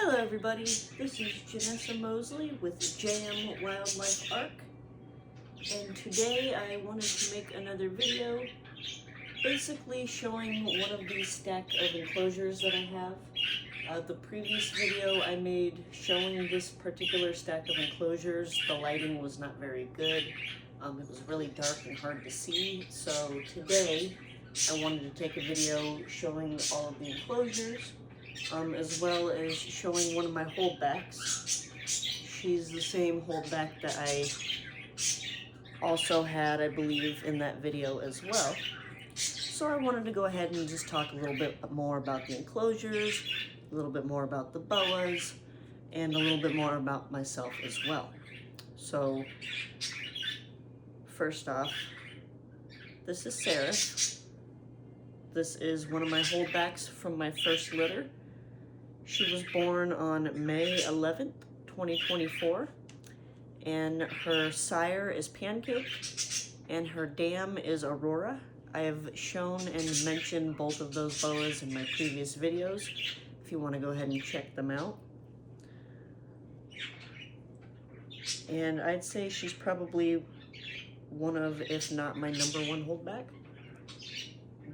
Hello everybody, this is Janessa Mosley with JM Wildlife Arc, and today I wanted to make another video basically showing one of these stack of enclosures that I have. The previous video I made showing this particular stack of enclosures, the lighting was not very good. It was really dark and hard to see, so today I wanted to take a video showing all of the enclosures, as well as showing one of my holdbacks. She's the same holdback that I also had, I believe, in that video as well. So I wanted to go ahead and just talk a little bit more about the enclosures, a little bit more about the boas, and a little bit more about myself as well. So first off, this is Sarah. This is one of my holdbacks from my first litter. She was born on May 11th, 2024, and her sire is Pancake, and her dam is Aurora. I have shown and mentioned both of those boas in my previous videos, if you want to go ahead and check them out. And I'd say she's probably one of, if not my #1 holdback,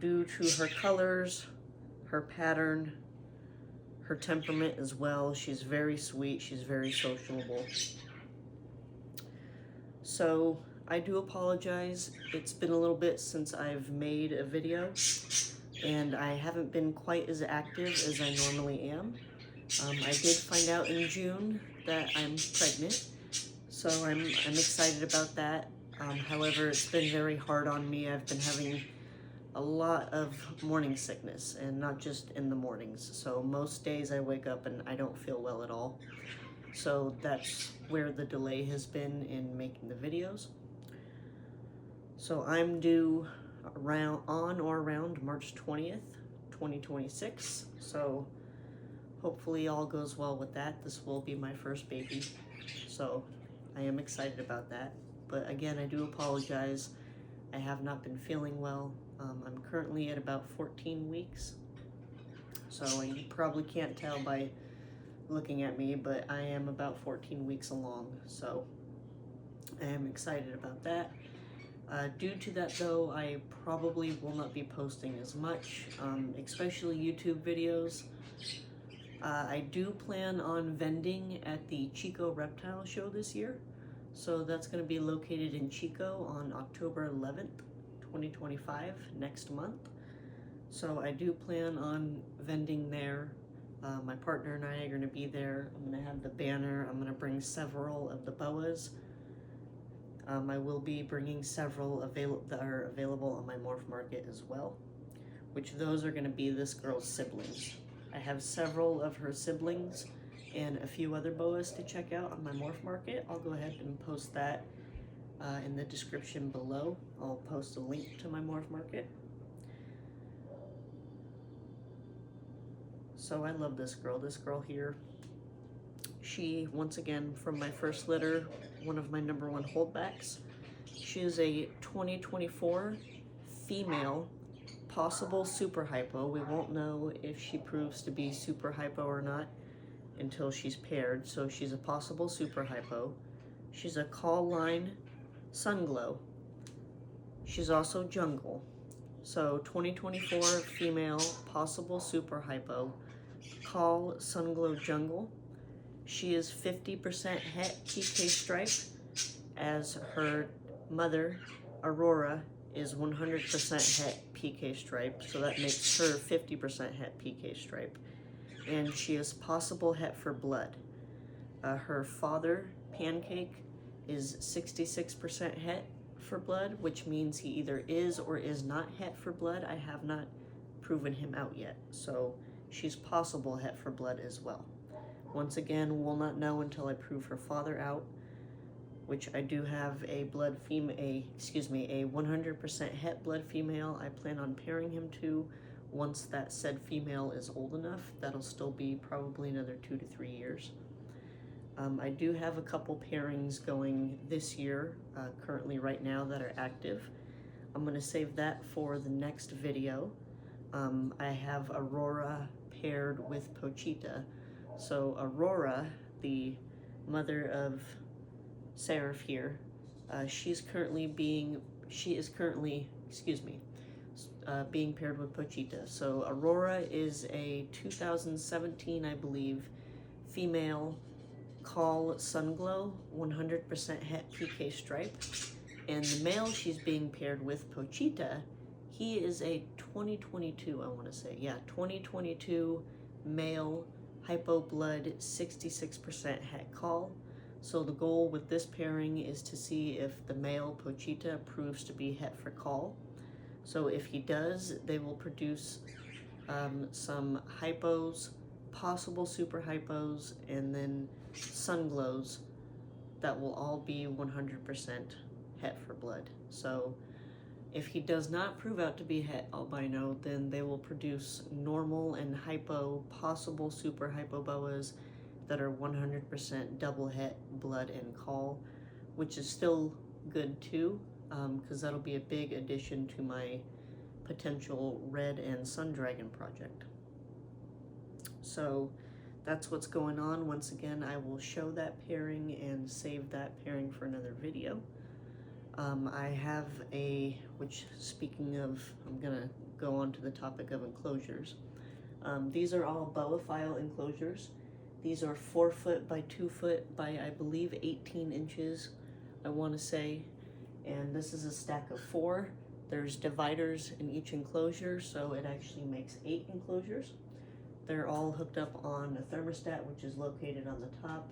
due to her colors, her pattern, her temperament as well. She's very sweet, she's very sociable. So I do apologize, it's been a little bit since I've made a video, and I haven't been quite as active as I normally am. I did find out in June that I'm pregnant, so I'm excited about that. However, it's been very hard on me. I've been having a lot of morning sickness, and not just in the mornings. So most days I wake up and I don't feel well at all. So that's where the delay has been in making the videos. So I'm due on or around March 20th, 2026. So hopefully all goes well with that. This will be my first baby. So I am excited about that. But again, I do apologize. I have not been feeling well. I'm currently at about 14 weeks. So you probably can't tell by looking at me, but I am about 14 weeks along. So I am excited about that. Due to that though, I probably will not be posting as much, especially YouTube videos. I do plan on vending at the Chico Reptile Show this year. So that's going to be located in Chico on October 11th, 2025, next month. So I do plan on vending there. My partner and I are going to be there. I'm going to have the banner. I'm going to bring several of the boas. I will be bringing several that are available on my MorphMarket as well, which those are going to be this girl's siblings. I have several of her siblings and a few other boas to check out on my MorphMarket. I'll go ahead and post that in the description below. I'll post a link to my MorphMarket. So I love this girl here. She, once again, from my first litter, one of my #1 holdbacks. She is a 2024 female, possible super hypo. We won't know if she proves to be super hypo or not until she's paired. So she's a possible super hypo. She's a call line sunglow. She's also jungle. So 2024 female, possible super hypo, call sunglow jungle. She is 50% het PK stripe, as her mother Aurora is 100% het PK stripe, so that makes her 50% het PK stripe. And she is possible het for blood. Her father, Pancake, is 66% het for blood, which means he either is or is not het for blood. I have not proven him out yet, so she's possible het for blood as well. Once again, we'll not know until I prove her father out, which I do have a 100% het blood female I plan on pairing him to. Once that said female is old enough, that'll still be probably another 2 to 3 years. I do have a couple pairings going this year, currently right now, that are active. I'm going to save that for the next video. I have Aurora paired with Pochita, So Aurora, the mother of Seraph here, she is currently, being paired with Pochita. So Aurora is a 2017, I believe, female call Sunglow, 100% het PK stripe. And the male she's being paired with, Pochita, he is a 2022, I want to say, yeah, 2022 male hypo blood, 66% het call. So the goal with this pairing is to see if the male Pochita proves to be het for call. So if he does, they will produce some hypos, possible super hypos, and then sunglows that will all be 100% het for blood. So if he does not prove out to be het albino, then they will produce normal and hypo, possible super hypo boas that are 100% double het blood and call, which is still good too, because that'll be a big addition to my potential red and sun dragon project. So that's what's going on. Once again, I will show that pairing and save that pairing for another video. I have which speaking of, I'm gonna go on to the topic of enclosures. These are all Boaphile enclosures. These are 4 foot by 2 foot by, I believe, 18 inches, I want to say. And this is a stack of 4. There's dividers in each enclosure, so it actually makes 8 enclosures. They're all hooked up on a thermostat, which is located on the top.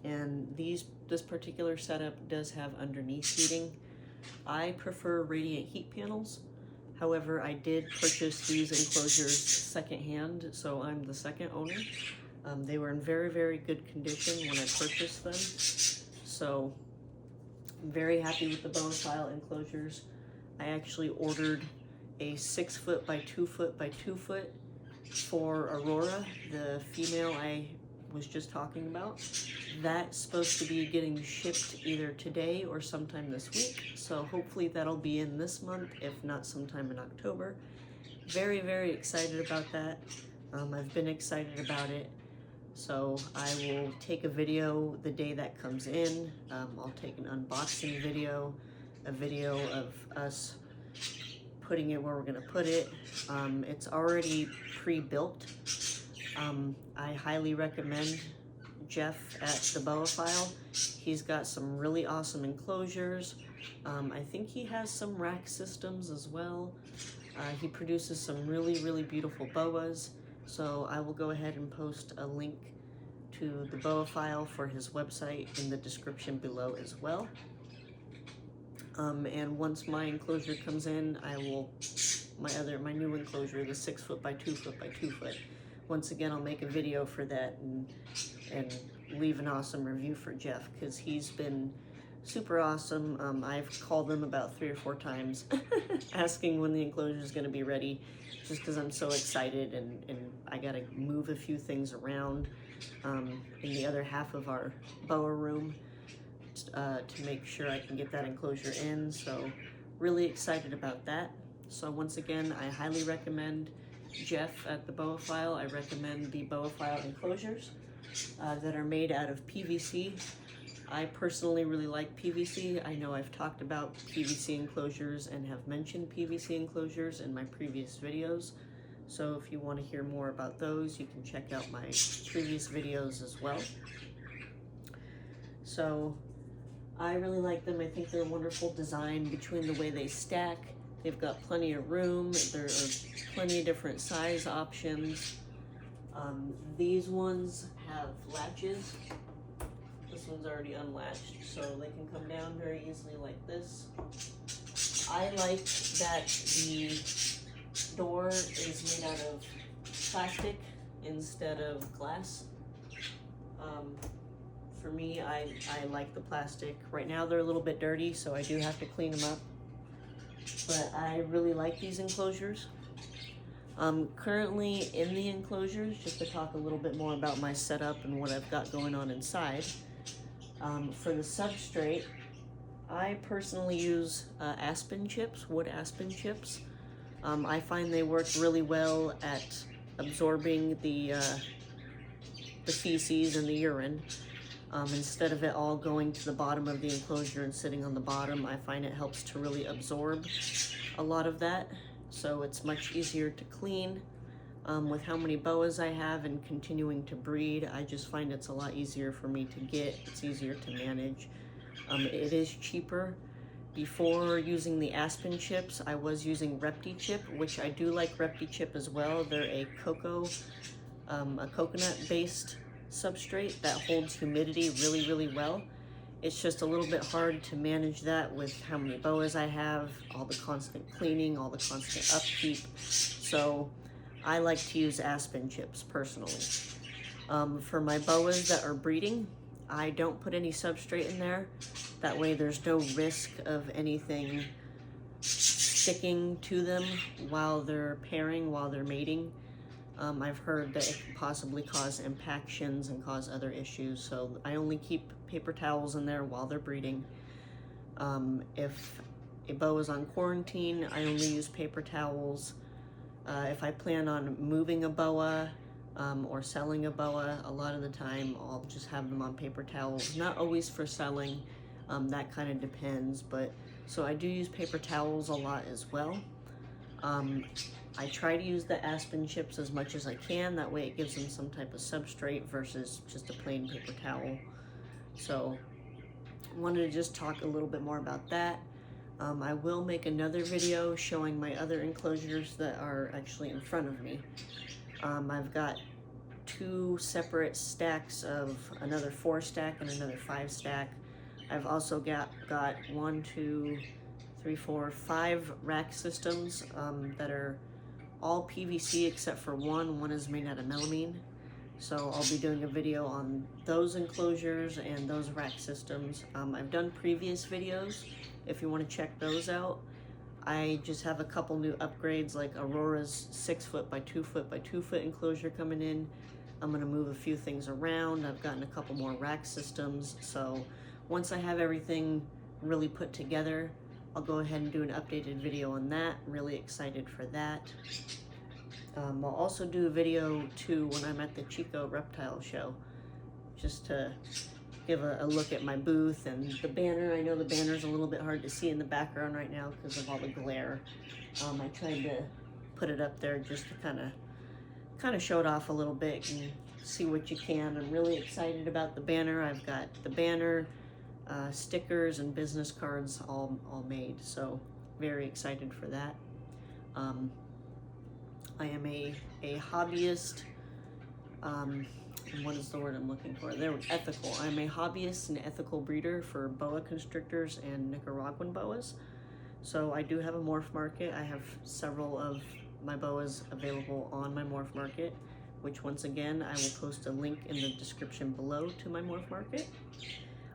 And this particular setup does have underneath heating. I prefer radiant heat panels. However, I did purchase these enclosures secondhand, so I'm the second owner. They were in very, very good condition when I purchased them. So I'm very happy with the Boaphile enclosures. I actually ordered a 6 foot by 2 foot by 2 foot for Aurora, the female I was just talking about. That's supposed to be getting shipped either today or sometime this week. So hopefully that'll be in this month, if not sometime in October. Very, very excited about that. I've been excited about it. So I will take a video the day that comes in. I'll take an unboxing video, a video of us putting it where we're gonna put it. It's already pre-built. I highly recommend Jeff at the Boaphile. He's got some really awesome enclosures. I think he has some rack systems as well. He produces some really, really beautiful boas. So I will go ahead and post a link to the Boaphile for his website in the description below as well. And once my enclosure comes in, I will, my new enclosure, the 6 foot by 2 foot by 2 foot. Once again, I'll make a video for that and leave an awesome review for Jeff, because he's been super awesome. I've called him about 3 or 4 times asking when the enclosure is going to be ready, just because I'm so excited, and I got to move a few things around in the other half of our boa room to make sure I can get that enclosure in. So really excited about that. So once again, I highly recommend Jeff at the Boaphile. I recommend the Boaphile enclosures that are made out of PVC. I personally really like PVC. I know I've talked about PVC enclosures and have mentioned PVC enclosures in my previous videos. So if you want to hear more about those, you can check out my previous videos as well. So I really like them. I think they're a wonderful design between the way they stack. They've got plenty of room. There are plenty of different size options. These ones have latches. This one's already unlatched, so they can come down very easily like this. I like that the door is made out of plastic instead of glass. For me, I like the plastic. Right now they're a little bit dirty, so I do have to clean them up. But I really like these enclosures. Currently in the enclosures, just to talk a little bit more about my setup and what I've got going on inside. For the substrate, I personally use aspen chips, wood aspen chips. I find they work really well at absorbing the the feces and the urine. Instead of it all going to the bottom of the enclosure and sitting on the bottom, I find it helps to really absorb a lot of that. So it's much easier to clean. With how many boas I have and continuing to breed, I just find it's a lot easier for me to get. It's easier to manage. It is cheaper. Before using the Aspen chips, I was using Repti chip, which I do like Repti chip as well. They're a coconut-based substrate that holds humidity really, really well. It's just a little bit hard to manage that with how many boas I have, all the constant cleaning, all the constant upkeep. So I like to use Aspen chips personally. For my boas that are breeding, I don't put any substrate in there. That way there's no risk of anything sticking to them while they're pairing, while they're mating. I've heard that it can possibly cause impactions and cause other issues, so I only keep paper towels in there while they're breeding. If a boa is on quarantine, I only use paper towels. If I plan on moving a boa or selling a boa, a lot of the time I'll just have them on paper towels. Not always for selling, that kind of depends, but so I do use paper towels a lot as well. I try to use the Aspen chips as much as I can, that way it gives them some type of substrate versus just a plain paper towel. So I wanted to just talk a little bit more about that. I will make another video showing my other enclosures that are actually in front of me. I've got 2 separate stacks of another 4 stack and another 5 stack. I've also got 1, 2, 3, 4, 5 rack systems that are all PVC except for one. One is made out of melamine. So I'll be doing a video on those enclosures and those rack systems. I've done previous videos if you want to check those out. I just have a couple new upgrades, like Aurora's 6 foot by 2 foot by 2 foot enclosure coming in. I'm going to move a few things around. I've gotten a couple more rack systems. So once I have everything really put together, I'll go ahead and do an updated video on that. Really excited for that. I'll also do a video too when I'm at the Chico Reptile Show, just to give a look at my booth and the banner. I know the banner's a little bit hard to see in the background right now because of all the glare. I tried to put it up there just to kind of show it off a little bit and see what you can. I'm really excited about the banner. I've got the banner, stickers and business cards all made, so very excited for that. I am a hobbyist, what is the word I'm looking for? Ethical. I'm a hobbyist and ethical breeder for boa constrictors and Nicaraguan boas. So I do have a MorphMarket. I have several of my boas available on my MorphMarket, which once again, I will post a link in the description below to my MorphMarket.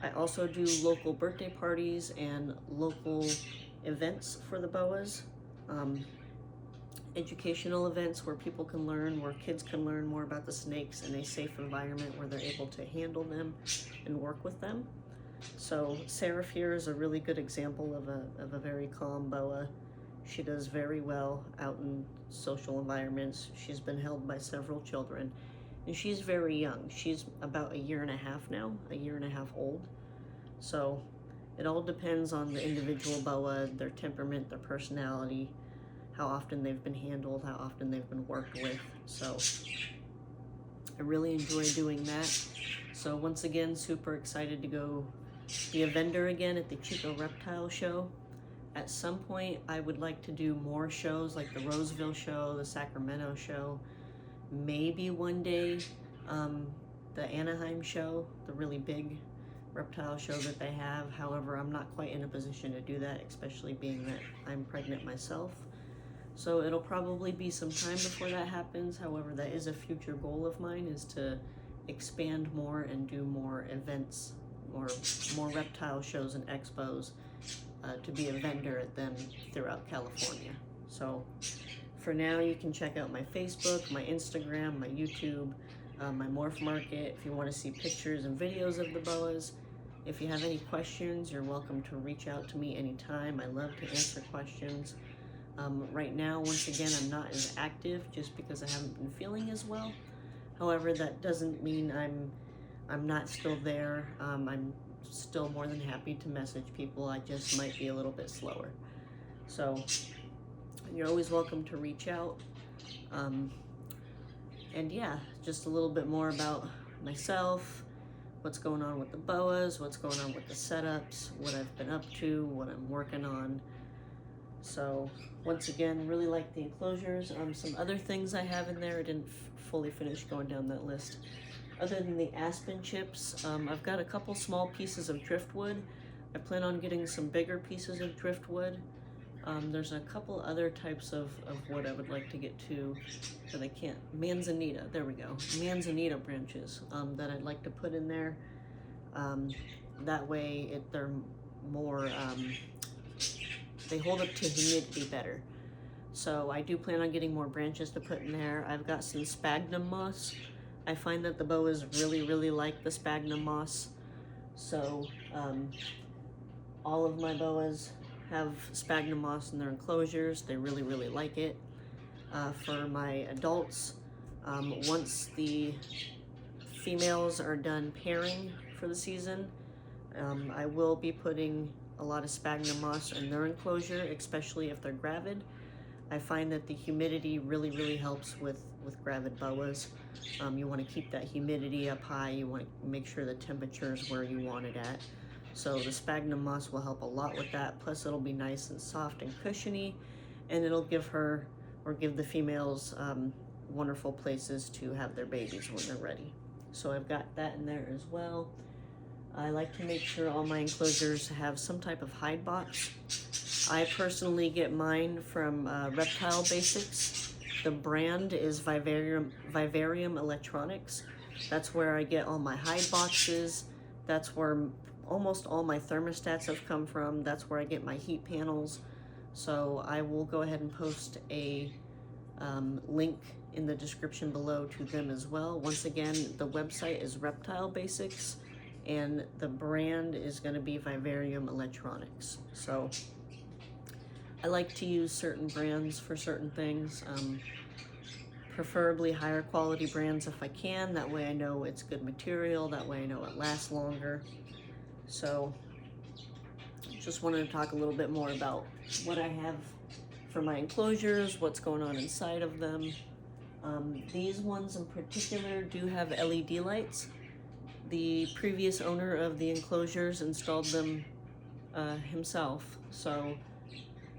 I also do local birthday parties and local events for the boas. Educational events where people can learn, where kids can learn more about the snakes in a safe environment where they're able to handle them and work with them. So Seraph here is a really good example of a very calm boa. She does very well out in social environments. She's been held by several children, and she's very young. She's about 1.5 years now, 1.5 years old. So it all depends on the individual boa, their temperament, their personality, how often they've been handled, how often they've been worked with. So I really enjoy doing that. So once again, super excited to go be a vendor again at the Chico Reptile Show. At some point, I would like to do more shows like the Roseville show, the Sacramento show, maybe one day the Anaheim show, the really big reptile show that they have. However, I'm not quite in a position to do that, especially being that I'm pregnant myself. So it'll probably be some time before that happens. However, that is a future goal of mine, is to expand more and do more events, more reptile shows and expos, to be a vendor at them throughout California. So for now, you can check out my Facebook, my Instagram, my YouTube, my MorphMarket if you want to see pictures and videos of the boas. If you have any questions, you're welcome to reach out to me anytime. I love to answer questions. Right now, once again, I'm not as active just because I haven't been feeling as well. However, that doesn't mean I'm not still there. I'm still more than happy to message people. I just might be a little bit slower. So you're always welcome to reach out. And yeah, just a little bit more about myself, what's going on with the boas, what's going on with the setups, what I've been up to, what I'm working on. So once again, really like the enclosures. Some other things I have in there, I didn't fully finish going down that list. Other than the aspen chips, I've got a couple small pieces of driftwood. I plan on getting some bigger pieces of driftwood. There's a couple other types of wood I would like to get to that I can't. Manzanita, there we go. Manzanita branches that I'd like to put in there. That way they're more, they hold up to humidity better. So I do plan on getting more branches to put in there. I've got some sphagnum moss. I find that the boas really like the sphagnum moss. So all of my boas have sphagnum moss in their enclosures. They really like it. For my adults, once the females are done pairing for the season, I will be putting a lot of sphagnum moss in their enclosure, especially if they're gravid. I find that the humidity really helps with gravid boas. You want to keep that humidity up high. You want to make sure the temperature is where you want it at. So the sphagnum moss will help a lot with that. Plus it'll be nice and soft and cushiony, and it'll give her, or give the females, wonderful places to have their babies when they're ready. So I've got that in there as well. I like to make sure all my enclosures have some type of hide box. I personally get mine from Reptile Basics. The brand is Vivarium Electronics. That's where I get all my hide boxes. That's where almost all my thermostats have come from. That's where I get my heat panels. So I will go ahead and post a link in the description below to them as well. Once again, the website is Reptile Basics, and the brand is going to be Vivarium Electronics. So I like to use certain brands for certain things, preferably higher quality brands if I can. That way I know it's good material, that way I know it lasts longer. So just wanted to talk a little bit more about what I have for my enclosures, what's going on inside of them. These ones in particular do have LED lights. The previous owner of the enclosures installed them himself, so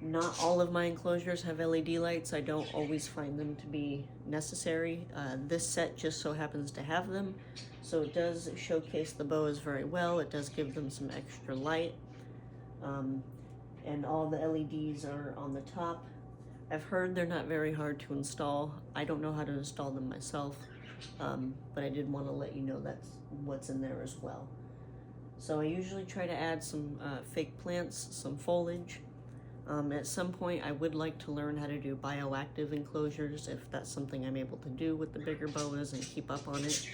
not all of my enclosures have LED lights. I don't always find them to be necessary. This set just so happens to have them, so it does showcase the boas very well. It does give them some extra light, and all the LEDs are on the top. I've heard they're not very hard to install. I don't know how to install them myself, but I did want to let you know that's what's in there as well. So I usually try to add some fake plants, some foliage. At some point I would like to learn how to do bioactive enclosures, if that's something I'm able to do with the bigger boas and keep up on it.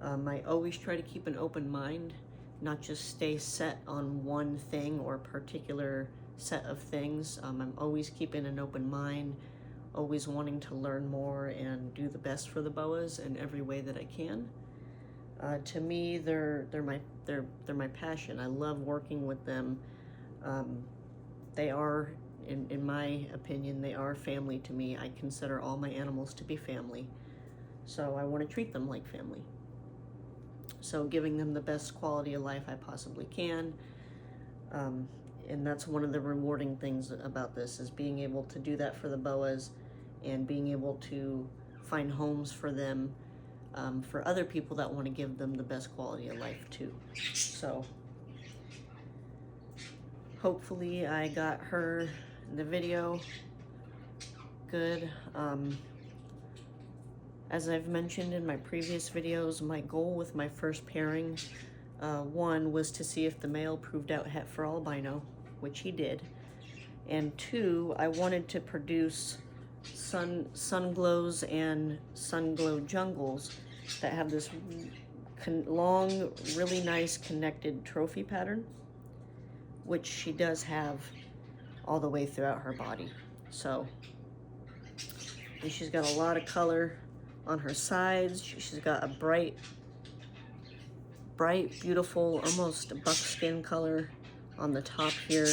I always try to keep an open mind, not just stay set on one thing or particular set of things. I'm always keeping an open mind, always wanting to learn more and do the best for the boas in every way that I can. To me, they're my passion. I love working with them. They are, in my opinion, they are family to me. I consider all my animals to be family, so I want to treat them like family. So giving them the best quality of life I possibly can, and that's one of the rewarding things about this, is being able to do that for the boas and being able to find homes for them, for other people that want to give them the best quality of life too. So hopefully I got her in the video good. As I've mentioned in my previous videos, my goal with my first pairing, one, was to see if the male proved out het for albino, which he did, and two, I wanted to produce sunglows and sunglow jungles that have this long, really nice connected trophy pattern, which she does have all the way throughout her body. So, and she's got a lot of color on her sides. She's got a bright, beautiful, almost buckskin color on the top here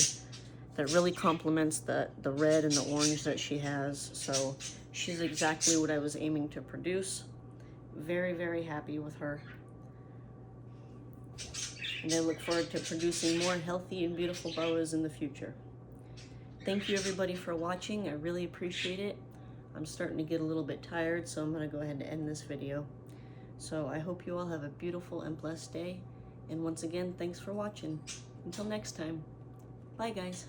that really complements the red and the orange that she has. So she's exactly what I was aiming to produce. Very, very happy with her. And I look forward to producing more healthy and beautiful boas in the future. Thank you everybody for watching. I really appreciate it. I'm starting to get a little bit tired, so I'm gonna go ahead and end this video. So I hope you all have a beautiful and blessed day. And once again, thanks for watching. Until next time, bye guys.